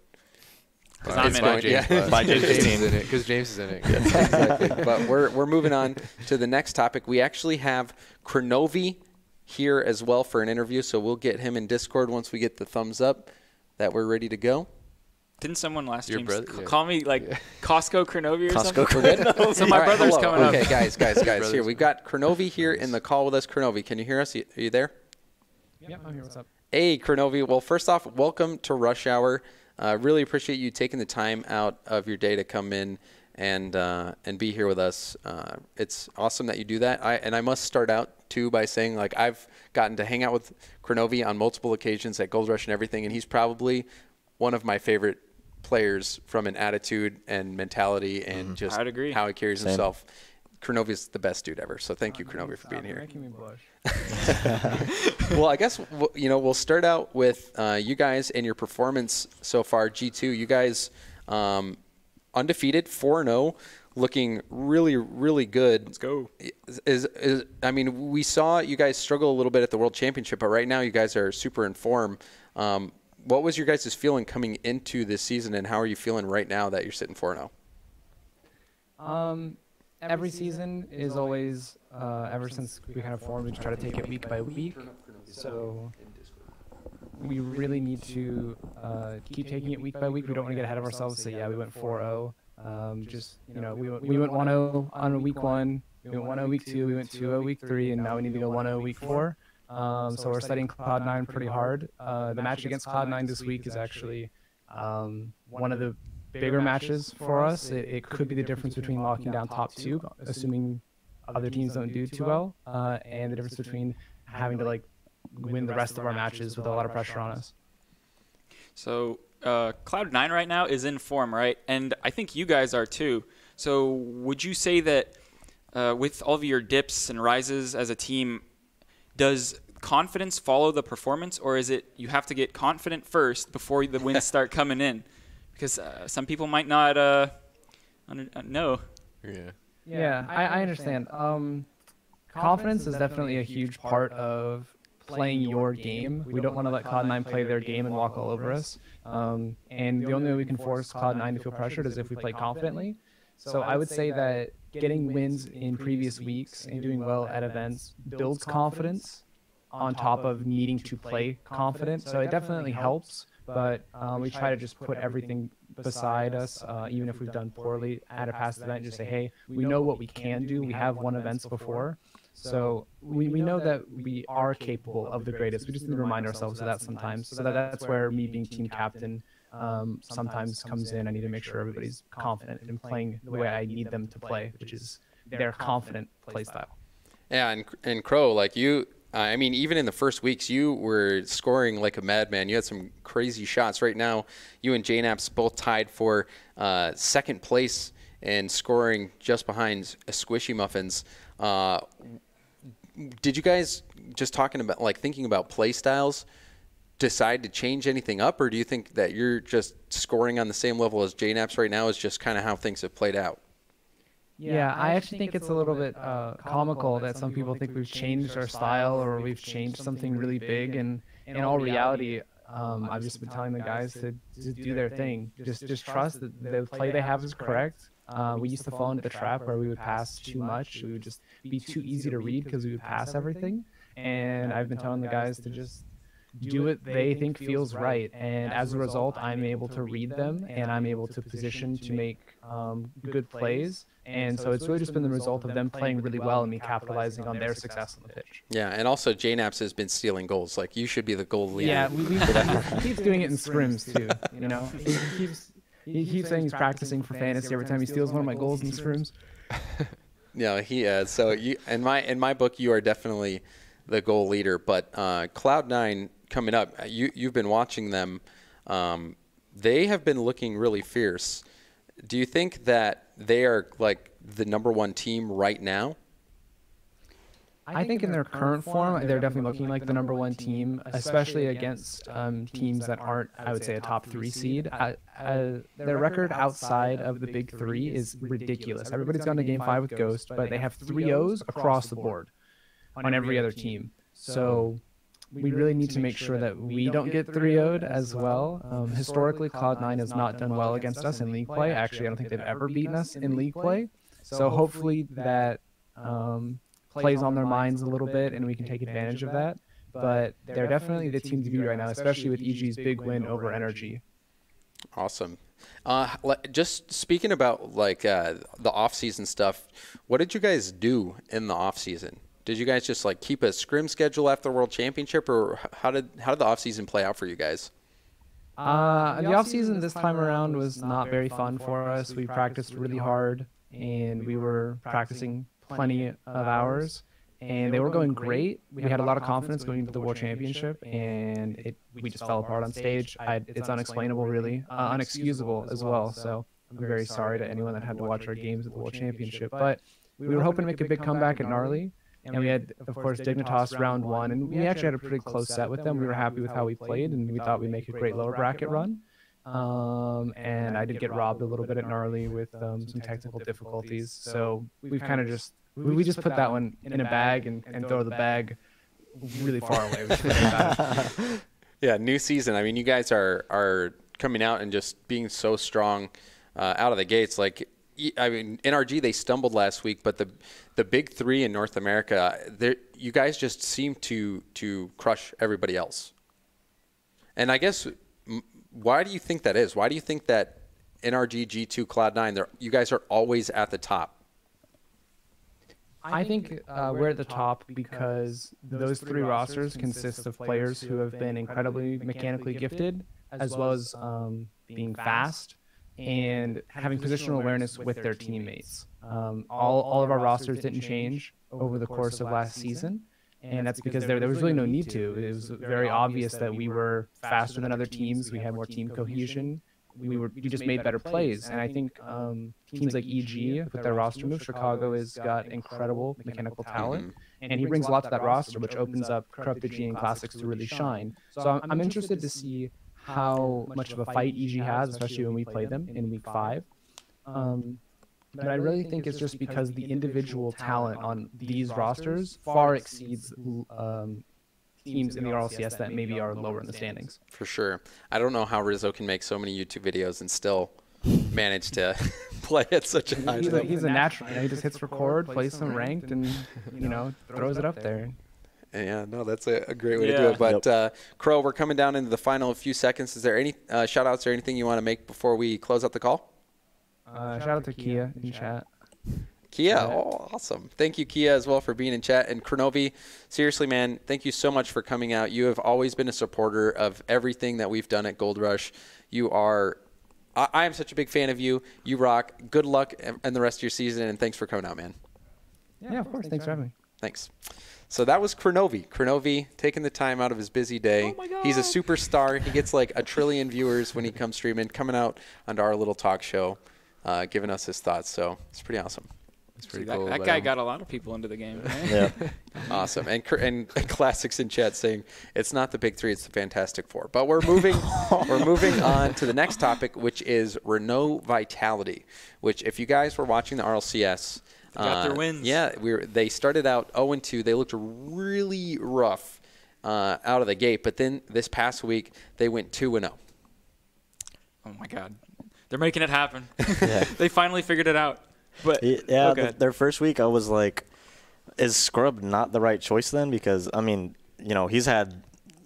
Because I'm in by it. James, Yeah. By James' team. because James is in it. Exactly. But we're moving on to the next topic. We actually have Kronovi here as well for an interview, so we'll get him in Discord once we get the thumbs up that we're ready to go. Didn't someone last Your stream brother- yeah. call me like Costco Kronovi or Costco something? Kronovi. So my All right, brother's hello. coming Okay, up. guys. brother's- Here, we've got Kronovi here in the call with us. Kronovi, can you hear us? Are you there? Yep, I'm here. What's up? Hey, Kronovi. Well, first off, welcome to Rush Hour. Really appreciate you taking the time out of your day to come in and be here with us. It's awesome that you do that. I must start out too by saying like I've gotten to hang out with Kronovi on multiple occasions at Gold Rush and everything, and he's probably one of my favorite players from an attitude and mentality and just I'd agree. how he carries Same. himself. Kronovi's the best dude ever. So thank you, Kronovi, for being Stop here. making me blush. Well, I guess we'll start out with you guys and your performance so far. G2, you guys Undefeated, 4-0, looking really, really good. Let's go. I mean, we saw you guys struggle a little bit at the World Championship, but right now you guys are super in form. What was your guys' feeling coming into this season, and how are you feeling right now that you're sitting 4-0? Every season is always, ever since we kind of formed, we try to take it week by week. So we really need to keep taking it week by week. We don't want to get ahead of ourselves and say, yeah, we went 4-0. We went 1-0 on week 1, we went 1-0 week 2, we went 2-0 week 3, and now we need to go 1-0 week 4. So we're studying Cloud9 pretty hard. The match against Cloud9 this week is actually one of the bigger matches for us. It could be the difference between locking down top 2, assuming other teams don't do too well, and the difference between having to win the rest of our matches with a lot of pressure on us. So Cloud9 right now is in form, right? And I think you guys are too. So would you say that with all of your dips and rises as a team, does confidence follow the performance, or is it you have to get confident first before the wins start coming in? Because some people might not know. Yeah, I understand. Confidence is definitely a huge part of playing your game. We don't want to let Cloud9 play their game and walk all over us. And the only way we can force Cloud9 to feel pressured is if we play confidently. So I would say that getting wins in previous weeks and doing well at events builds confidence on top of needing to play confident. So it definitely helps, but we try to just put everything beside us, even if we've done poorly at a past event, just say, hey, we know what we can do. We have won events before. So we know that we are capable of the greatest. We just need to remind ourselves of that sometimes. So that's where me being team captain sometimes comes in. I need to make sure everybody's confident in playing the way I need them to play, which is their confident play style. Yeah, and Crow, like you, I mean, even in the first weeks, you were scoring like a madman. You had some crazy shots. Right now, you and JNaps both tied for second place and scoring just behind Squishy Muffins. Did you guys, just talking about, thinking about play styles, decide to change anything up, or do you think that you're just scoring on the same level as JNaps right now is just kind of how things have played out? Yeah, I actually think it's a little bit comical that some people think we've changed our style or we've changed something really big. And in all reality, I've just been telling the guys to do their thing. Just trust that the play they have is correct. We used to fall into the trap where we would pass too much. We would just be too easy to read because we would pass everything. And I've been telling the guys to just do what they think feels right. And as a result, I'm able to read them and I'm able to position to make good plays. And so it's really just been the result of them playing really well and me capitalizing on their success on the pitch. Yeah, and also JNaps has been stealing goals. Like, you should be the goal leader. Yeah, he keeps doing it in scrims too. You know, he keeps saying he's practicing for fantasy every time he steals one of my goals in scrims. Yeah, he is. So you, in my book, you are definitely the goal leader. But Cloud9 coming up, you've been watching them. They have been looking really fierce. Do you think that they are like the #1 team right now? I think in their current form, they're definitely looking like the #1 team, especially against teams that aren't, I would say, a top 3 seed. Their record outside of the big 3 is ridiculous. Everybody's gone to Game 5 with Ghost, but they have 3-0s across the board on every other team. So we really need to make sure that we don't get 3-0'd as well. Historically, Cloud9 has not done well against us in league play. Actually, I don't think they've ever beaten us in league play. So hopefully that plays on their minds a little bit and we can take advantage of that. But they're definitely the team to beat right now, especially with EG's big win over Energy. Awesome. Just speaking about the off-season stuff, what did you guys do in the off-season? Did you guys just keep a scrim schedule after the World Championship, or how did the off-season play out for you guys? The off-season this time around was not very fun for us. We practiced really hard and we were practicing plenty of hours and they were going great. We had a lot of confidence going into the World Championship and we just fell apart on stage. It's unexplainable, really, unexcusable as well. So I'm very sorry to anyone that had to watch our games at the World Championship. But we were hoping to make a big comeback at Gnarly. And we had, of course, Dignitas round 1, and we actually had a pretty close set with them. We were happy with how we played, and we thought we'd make a great lower bracket run. and I did get robbed a little bit at Gnarly with some technical difficulties. So we've kind of we just put that one in a bag and throw the bag really far away. Which is bad. Yeah, new season. I mean, you guys are coming out and just being so strong out of the gates. Like, I mean, NRG, they stumbled last week, but the big three in North America, you guys just seem to crush everybody else. And I guess, why do you think that is? Why do you think that NRG, G2, Cloud9, you guys are always at the top? I think we're at the top because those three rosters consist of players who have been incredibly mechanically gifted, as well as being fast and having positional awareness with their teammates. All of our rosters didn't change over the course of last season, and that's because there was really no need to. It was very obvious that we were faster than other teams. We had more team cohesion. We just made better plays, and I think teams like EG with their roster move, Chicago has got incredible mechanical talent, and he brings a lot to that roster, which opens up Corrupted G and Classics to really shine. So I'm interested to see how much of a fight EG has, especially when we play them in Week 5. But I really think it's just because the individual talent on these rosters far exceeds teams in the RLCS that maybe are lower in the standings. For sure. I don't know how Rizzo can make so many YouTube videos and still manage to play at such a high level. He's a natural. He just hits record, plays some ranked, and throws it up there. Yeah, no, that's a great way to do it. But Crow, we're coming down into the final few seconds. Is there any shout-outs or anything you want to make before we close out the call? Shout out to Kia in chat. Kia, oh, awesome. Thank you, Kia, as well, for being in chat. And Kronovi, seriously, man, thank you so much for coming out. You have always been a supporter of everything that we've done at Gold Rush. You are – I am such a big fan of you. You rock. Good luck in the rest of your season, and thanks for coming out, man. Yeah, of course. Thanks for having me. Thanks. So that was Kronovi. Kronovi taking the time out of his busy day. Oh my God. He's a superstar. He gets like 1 trillion viewers when he comes streaming, coming out onto our little talk show, giving us his thoughts. So it's pretty awesome. That guy got a lot of people into the game. Right? Yeah. Awesome. And Classics in chat saying it's not the big three, it's the Fantastic Four. But we're moving on to the next topic, which is Renault Vitality, which if you guys were watching the RLCS, they got their wins. Yeah, they started out 0-2. They looked really rough out of the gate, but then this past week they went 2-0. Oh my God. They're making it happen. Yeah. They finally figured it out. But yeah, their first week, I was like, is Scrub not the right choice then? Because, I mean, he's had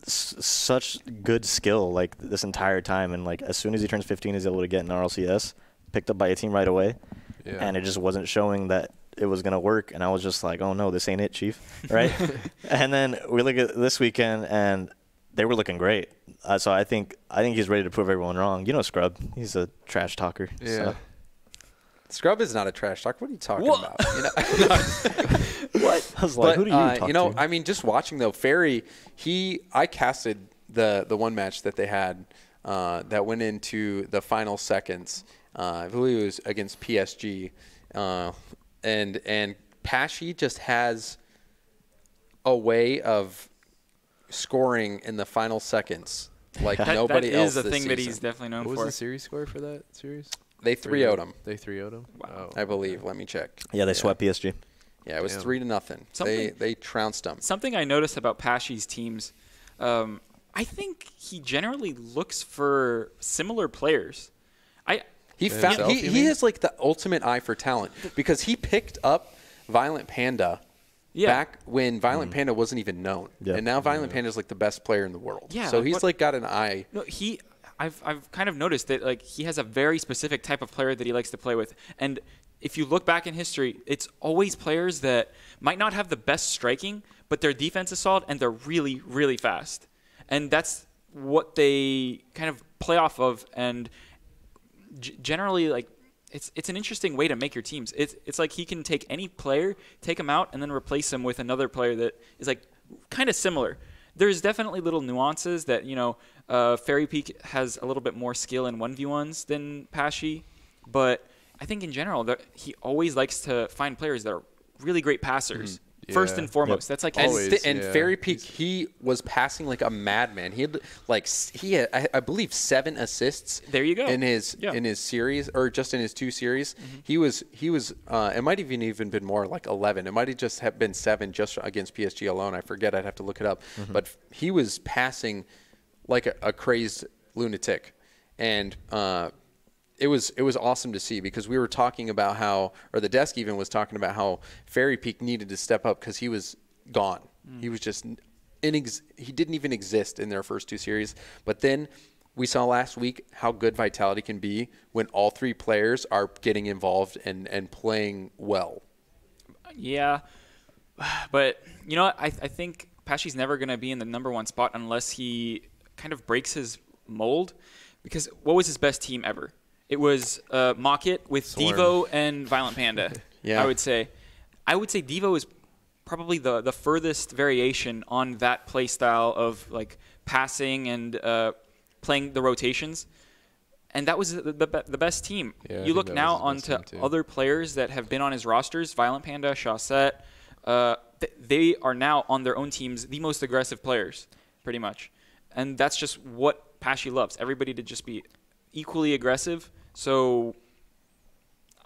such good skill, like, this entire time. And, like, as soon as he turns 15, he's able to get an RLCS, picked up by a team right away. Yeah. And it just wasn't showing that it was going to work. And I was just like, oh, no, this ain't it, Chief. Right? And then we look at this weekend, and they were looking great. So I think he's ready to prove everyone wrong. Scrub. He's a trash talker. Yeah. So. Scrub is not a trash talk. What are you talking about? What? I was like, who do you talk to? I mean, just watching though, Ferry, I casted the one match that they had that went into the final seconds. I believe it was against PSG, and Pashy just has a way of scoring in the final seconds like nobody else. That is a thing season. that he's definitely known for. What was the series score for that series? They 3-0'd him. They 3-0'd him? Wow. I believe. Let me check. Yeah, they swept PSG. Yeah, it was 3-0. They trounced them. Something I noticed about Pashy's teams, I think he generally looks for similar players. He has like the ultimate eye for talent because he picked up Violent Panda back when Violent Panda wasn't even known. Yeah. And now Violent Panda is like the best player in the world. Yeah, so he's like got an eye. No, I've kind of noticed that like he has a very specific type of player that he likes to play with. And if you look back in history, it's always players that might not have the best striking, but their defense is solid and they're really, really fast. And that's what they kind of play off of. And generally, like, it's an interesting way to make your teams. It's like he can take any player, take him out, and then replace him with another player that is like kind of similar. There's definitely little nuances that, Fairy Peak has a little bit more skill in 1v1s than Pashy, but I think in general he always likes to find players that are really great passers. first and foremost. That's like Always. And Yeah. Fairy Peak, he was passing like a madman. He had I believe 7 assists. There you go. In his series, or just in his 2 series, he was. It might have even been more, like 11. It might have just have been 7 just against PSG alone. I forget. I'd have to look it up. But he was passing like a crazed lunatic, and it was awesome to see, because we were talking about how, or the desk even was talking about how Fairy Peak needed to step up because he was gone. He was just he didn't even exist in their first 2 series. But then we saw last week how good Vitality can be when all 3 players are getting involved and playing well. Yeah, but you know what? I think Pashy's never going to be in the #1 spot unless he kind of breaks his mold, because what was his best team ever? It was Mocket with Devo and Violent Panda. Yeah. I would say Devo is probably the furthest variation on that play style of like passing and playing the rotations. And that was the best team. Yeah, I you look think that now was his best onto team, too. other players that have been on his rosters, Violent Panda, Chaussette. They are now on their own teams the most aggressive players, pretty much. And that's just what Pashy loves. Everybody to just be equally aggressive. So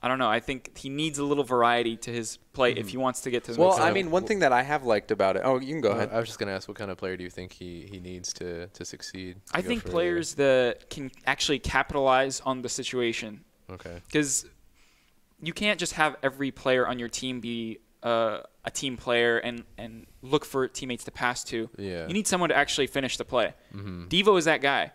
I don't know. I think he needs a little variety to his play if he wants to get to the Well, next I level. mean, one thing that I have liked about it. Oh, you can go ahead. I was just gonna ask, what kind of player do you think he needs to succeed? I think players that can actually capitalize on the situation. Okay. Because you can't just have every player on your team be a team player and look for teammates to pass to. Yeah. You need someone to actually finish the play. Devo is that guy.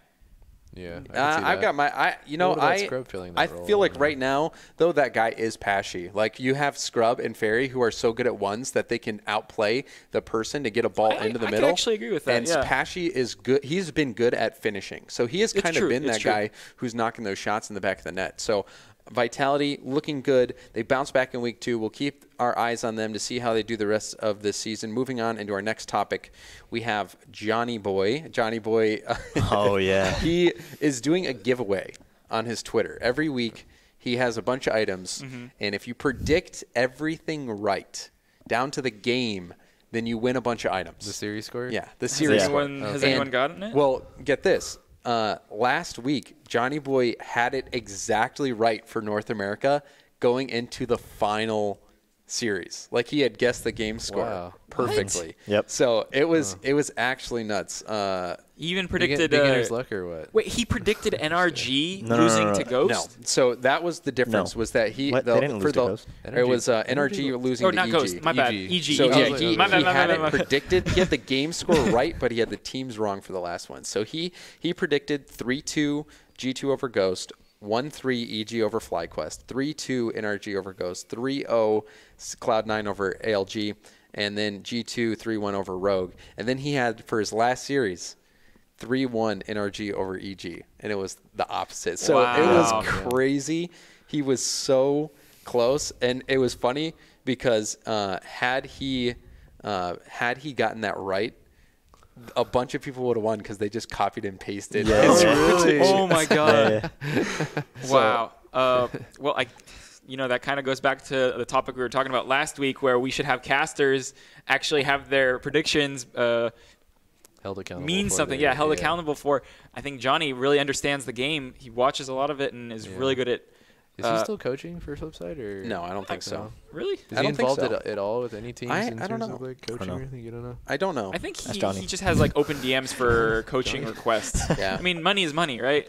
Yeah. I've got my. What about Scrub filling that I role? feel like right now, though, that guy is Pashy. Like, you have Scrub and Fairy, who are so good at ones that they can outplay the person to get a ball into the I middle. can actually agree with that. And yeah. Pashy is good. He's been good at finishing, so he has It's kind true, of been it's that true. guy who's knocking those shots in the back of the net. So Vitality looking good. They bounce back in week 2. We'll keep our eyes on them to see how they do the rest of this season. Moving on into our next topic, we have Johnny Boy. Johnny Boy. Oh, yeah. He is doing a giveaway on his Twitter. Every week he has a bunch of items, and if you predict everything right, down to the game, then you win a bunch of items. The series score? Yeah, the series score. Has anyone gotten it? Well, get this. Last week, Johnny Boy had it exactly right for North America going into the final series. Like, he had guessed the game score perfectly. Yep. So it was actually nuts. He even predicted beginner's luck or what? Wait, he predicted NRG No, losing no. to Ghost? No. So that was the difference. No. Was that he What? They didn't lose to Ghost? It was NRG losing Oh, to not EG. Ghost. My bad. EG. EG. So EG. yeah, he My bad, had my it bad. predicted. He had the game score right, but he had the teams wrong for the last one. So he predicted 3-2 G2 over Ghost, 1-3 EG over FlyQuest, 3-2 NRG over Ghost, 3-0 Cloud9 over ALG, and then G2 3-1 over Rogue. And then he had, for his last series, 3-1 NRG over EG, and it was the opposite. So it Wow. was crazy. He was so close, and it was funny because had he gotten that right, a bunch of people would have won because they just copied and pasted. Yeah. his Really? Oh my god! Yeah. Wow. Well, that kind of goes back to the topic we were talking about last week, where we should have casters actually have their predictions Held accountable. mean for something. their- Yeah, held accountable for. I think Johnny really understands the game. He watches a lot of it and is really good at. Is he still coaching for Flipside or? No, I don't think so. Really? Is I he don't think involved so. at all with any teams I in don't terms know. of like coaching know. or anything? You don't know? I don't know. I think That's Johnny. he just has like open DMs for coaching requests. Yeah. I mean, money is money, right?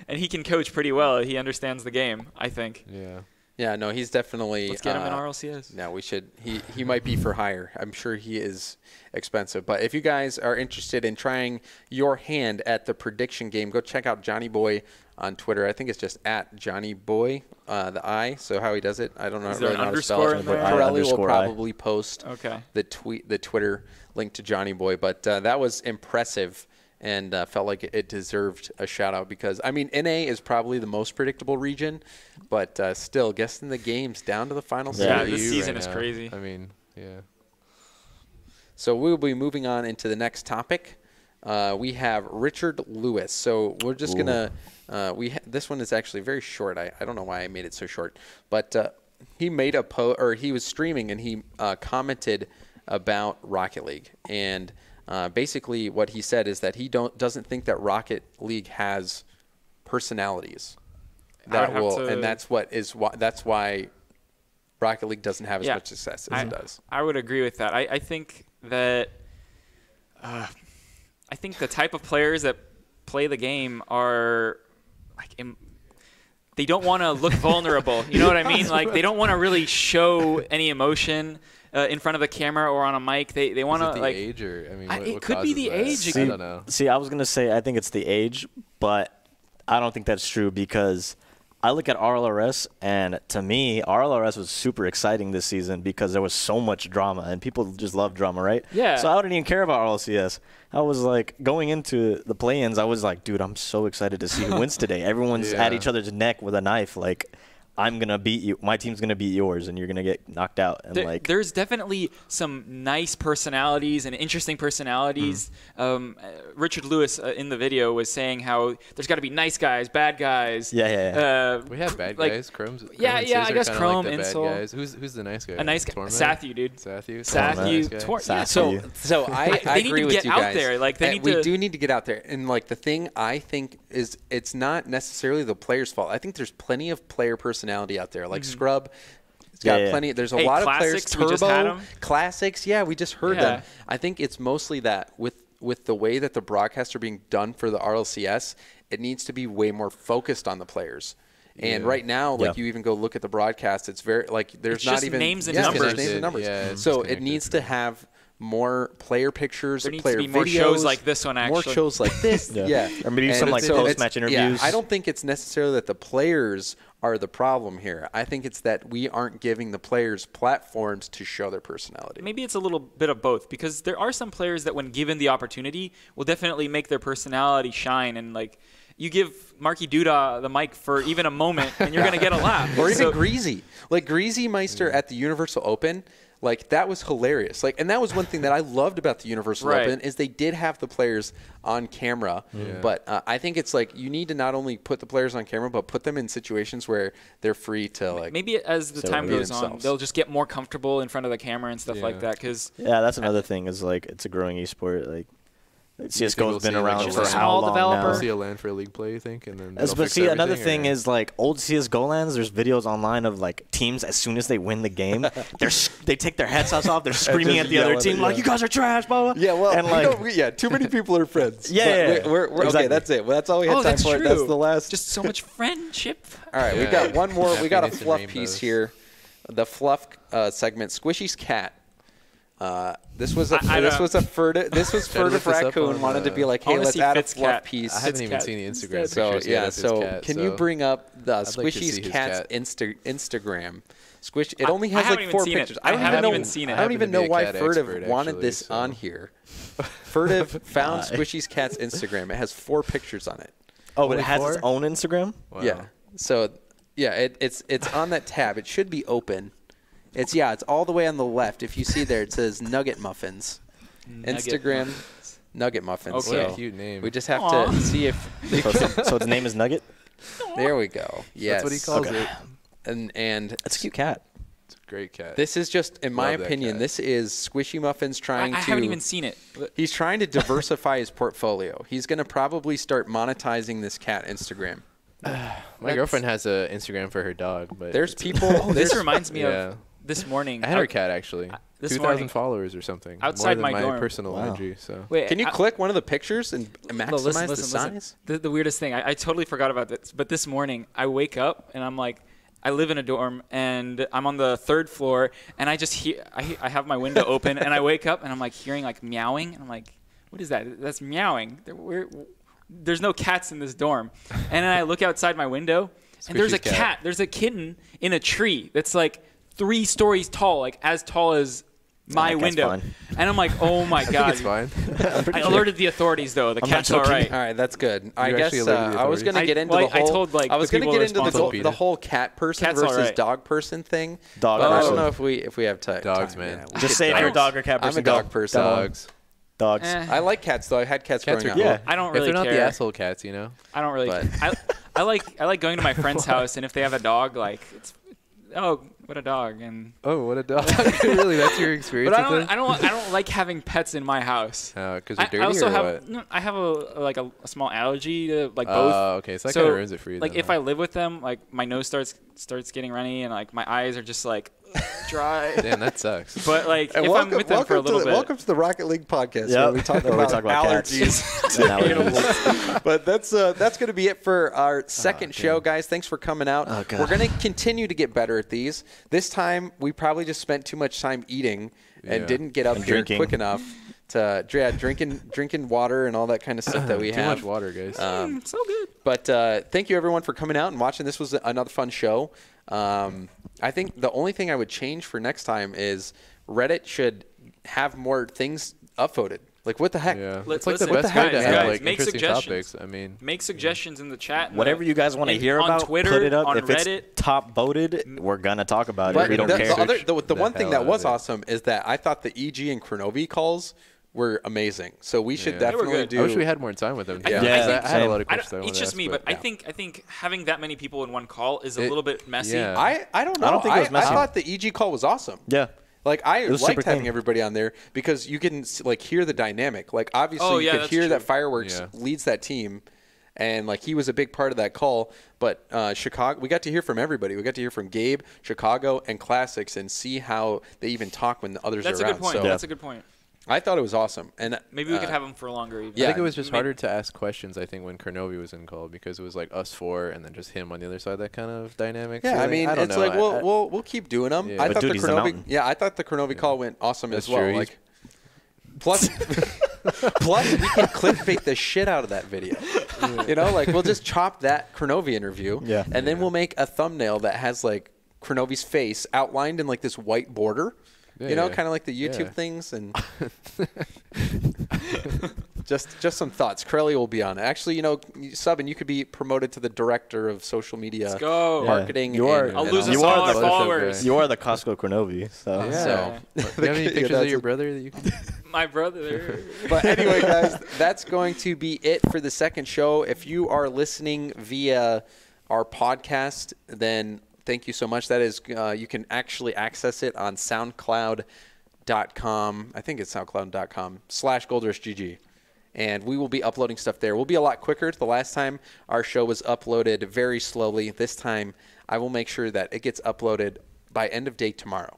And he can coach pretty well. He understands the game, I think. Yeah. Yeah, no, he's definitely. Let's get him in RLCS. No, we should. He might be for hire. I'm sure he is expensive. But if you guys are interested in trying your hand at the prediction game, go check out Johnny Boy on Twitter. I think it's just at Johnny Boy, the I. So how he does it, I don't know. Is there really an know how to spell underscore it. in there? Pirelli will _I. probably post Okay. the Twitter link to Johnny Boy. But that was impressive. And felt like it deserved a shout out because, I mean, NA is probably the most predictable region, but still, guessing the games down to the final Yeah, series. this season right is now. crazy. I mean, yeah. So we'll be moving on into the next topic. We have Richard Lewis. So we're just gonna this one is actually very short. I don't know why I made it so short, but he made a he was streaming and he commented about Rocket League, and basically what he said is that he doesn't think that Rocket League has personalities and that's why Rocket League doesn't have as much success as it does. I would agree with that. I think that I think the type of players that play the game are like they don't want to look vulnerable. You know what I mean? Like they don't want to really show any emotion in front of the camera or on a mic. They want to like age or I mean, it could be the age. I don't know. See, I was gonna say I think it's the age, but I don't think that's true because I look at RLRS, and to me, RLRS was super exciting this season because there was so much drama, and people just love drama, right? Yeah. So I didn't even care about RLCS. I was like, going into the play-ins, I was like, dude, I'm so excited to see who wins today. Everyone's at each other's neck with a knife, like, I'm going to beat you. My team's going to beat yours, and you're going to get knocked out. And there's definitely some nice personalities and interesting personalities. Richard Lewis in the video was saying how there's got to be nice guys, bad guys. Yeah. We have bad guys. Chrome's I guess Chrome, like Insol. Who's the nice guy? A nice guy. Sathu, dude. Sathu. So I they agree need to with get you out guys. there. Like we do need to get out there. And like the thing I think is it's not necessarily the player's fault. I think there's plenty of player personality out there. Like Scrub, it's got plenty. There's a lot of players. Classics, we just had Turbo, 'em. Classics. Yeah, we just heard them. I think it's mostly that with the way that the broadcasts are being done for the RLCS, it needs to be way more focused on the players. And right now, like you even go look at the broadcast, it's very like there's it's not just even names and numbers. numbers. Names and numbers. Yeah, so it needs to have more player pictures, There needs player to be more videos, shows like this one, more actually. shows like this. Or maybe some like post-match interviews. Yeah, I don't think it's necessarily that the players are the problem here. I think it's that we aren't giving the players platforms to show their personality. Maybe it's a little bit of both because there are some players that when given the opportunity will definitely make their personality shine and like you give Marky Duda the mic for even a moment and you're going to get a laugh. Or even Greasy. Like Greasy Meister at the Universal Open, like that was hilarious. Like, and that was one thing that I loved about the Universal Open is they did have the players on camera. But I think it's like you need to not only put the players on camera, but put them in situations where they're free to like. Maybe as the time goes on, they'll just get more comfortable in front of the camera and stuff like that. Cause that's another thing is like it's a growing esport. Like CSGO's been around for a how small long developer. now? See a land for a league play, you think? And then But see, another thing is like old CSGO lands. There's videos online of like teams as soon as they win the game, they take their headsets off. They're screaming at the other team like, "You guys are trash, blah blah." Yeah, well, and like, too many people are friends. Yeah, we're okay. That's it. Well, that's all we had time for. True. That's the last. Just so much friendship. All right, we got one more. We got a Happiness and fluff rainbows. piece here. The fluff segment. Squishy's cat. This was furtive raccoon wanted to be like, hey, let's add a fluff piece. I haven't even seen the Instagram So pictures yet of his cat, can you bring up the like to see Squishy's his cat's cat. Instagram? Squish. It only has haven't like even 4 seen it. pictures. I haven't even even seen it. I don't even know happen to be why a cat Furtive expert, wanted actually, this so. on here. Furtive found Squishy's cat's Instagram. It has 4 pictures on it. oh, but it has its own Instagram. Wow. Yeah. So it's on that tab. It should be open. It's all the way on the left. If you see there, it says Nugget Muffins. Instagram Nugget Muffins. Okay. What So a cute name. we just have to see if So its name is Nugget. there we go. Yes. That's what he calls it. And That's a cute cat. It's a great cat. this is just, in my Love that opinion, cat. this is Squishy Muffins trying I to. haven't even seen it. He's trying to diversify his portfolio. He's going to probably start monetizing this cat Instagram. My girlfriend has an Instagram for her dog, but There's it's- people. This reminds me Yeah. of this morning. I had her cat actually. this 2,000 morning, followers or something. outside more than my dorm. personal IG. So Wait, Can you click one of the pictures and maximize the size? The weirdest thing, I totally forgot about this, but this morning I wake up and I'm like, I live in a dorm and I'm on the 3rd floor and I just hear, I have my window open and I wake up and I'm like hearing like meowing and I'm like, what is that? That's meowing. There's no cats in this dorm. And then I look outside my window and there's a Squishy's cat. cat. There's a kitten in a tree that's like 3 stories tall, like as tall as my that cat's window. fine. And I'm like, oh my God. it's fine. I alerted the authorities though. The cat's all right. All right, that's good. I You guess actually alerted the I was going to authorities? get into Well, the whole. I told, like, I was the going to people get into responsible. the whole cat person Cat's all versus right. dog person thing. Dog but I person. don't know if we have time. Dogs, time. man. Yeah, we Just could say if dog. you're a dog or cat I'm person. a dog go. person. Dogs. Dogs. I like cats though. I had cats Cats growing are up. cool. I don't If really they're not care. the asshole cats, you know. I don't really. But- I like going to my friend's house, and if they have a dog, like oh, what a dog, and Oh, what a dog! Really, that's your experience but with it? I don't like having pets in my house. Because you're dirty I also or have what? no, I have a small allergy to like both. Oh, okay, so that kind of ruins it for you. Like then, if huh? I live with them, like my nose starts getting runny, and like my eyes are just like dry. Damn, that sucks. But like And if I'm with them for a little bit, welcome to the Rocket League podcast, Yep. where we talk Where we about, talk about cats. allergies And to allergies. animals. But that's going to be it for our second show, guys. Thanks for coming out. Oh, God. We're going to continue to get better at these. This time, we probably just spent too much time eating and Yeah. didn't get up And here drinking. quick enough to drinking water and all that kind of stuff that we Too have. much water, guys. so good. But thank you, everyone, for coming out and watching. This was another fun show. I think the only thing I would change for next time is Reddit should have more things upvoted. Like, what the heck? Yeah, Let's it's like the listen. best way to Guys, have guys, like make interesting suggestions. topics. I mean, Make suggestions in the chat. Whatever you guys want to hear on about, Twitter, put it up. on If Reddit. it's top voted, we're gonna talk about But it. We don't the, care. the one the thing hell that out was of it. awesome is that I thought the EG and Kronovi calls were amazing. So we should Yeah. They were definitely good. do. I wish we had more time with them. Yeah. Yeah, I had a same. lot of I questions. don't, I it's wanted just to me, ask, but I think having that many people in one call is a It- little bit messy. yeah. I don't know. I don't think it was I messy. thought the EG call was awesome. Yeah. Like, I was liked super having clean. everybody on there because you can like hear the dynamic. Like, obviously Oh, you yeah, could that's hear true. that Fireworks Yeah. leads that team, and like he was a big part of that call. But Chicago, we got to hear from everybody. We got to hear from Gabe, Chicago, and Classics, and see how they even talk when the others That's are a around. good point. So That's a good point. I thought it was awesome, and Maybe we could have them for longer. Even. yeah. I think it was just Maybe- harder to ask questions. I think when Kronovi was in call because it was like us four and then just him on the other side. That kind of dynamic. Yeah, I feeling. mean, don't it's know. like we'll keep doing them. Yeah. I But thought dude, the he's the Kronovi, mountain. I thought the Kronovi call went awesome That's as well. true. Like, plus we can clickbait the shit out of that video. You know, like we'll just chop that Kronovi interview, Yeah. and then we'll make a thumbnail that has like Kronovi's face outlined in like this white border. Yeah, you know, yeah. kind of like the YouTube Yeah. things, and just some thoughts. Crowley will be on it. Actually, you know, Subin, you could be promoted to the director of social media Let's go. marketing. You are- and- I'll and lose all us that. all our Photoshop followers. guy. You are the Costco Kronovi. So Yeah. So- Do you have any Yeah, pictures that's of your a- brother that you can? My brother. But anyway, guys, that's going to be it for the second show. If you are listening via our podcast, then thank you so much. That is, you can actually access it on SoundCloud.com. I think it's SoundCloud.com/GoldRushGG. And we will be uploading stuff there. We'll be a lot quicker. The last time our show was uploaded very slowly. This time, I will make sure that it gets uploaded by end of day tomorrow.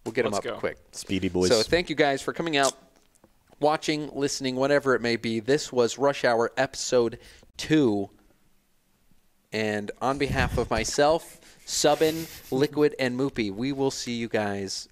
We'll get them Let's up go. quick. Speedy boys. So thank you guys for coming out, watching, listening, whatever it may be. This was Rush Hour Episode 2. And on behalf of myself, Subin, Liquid, and Moopy, we will see you guys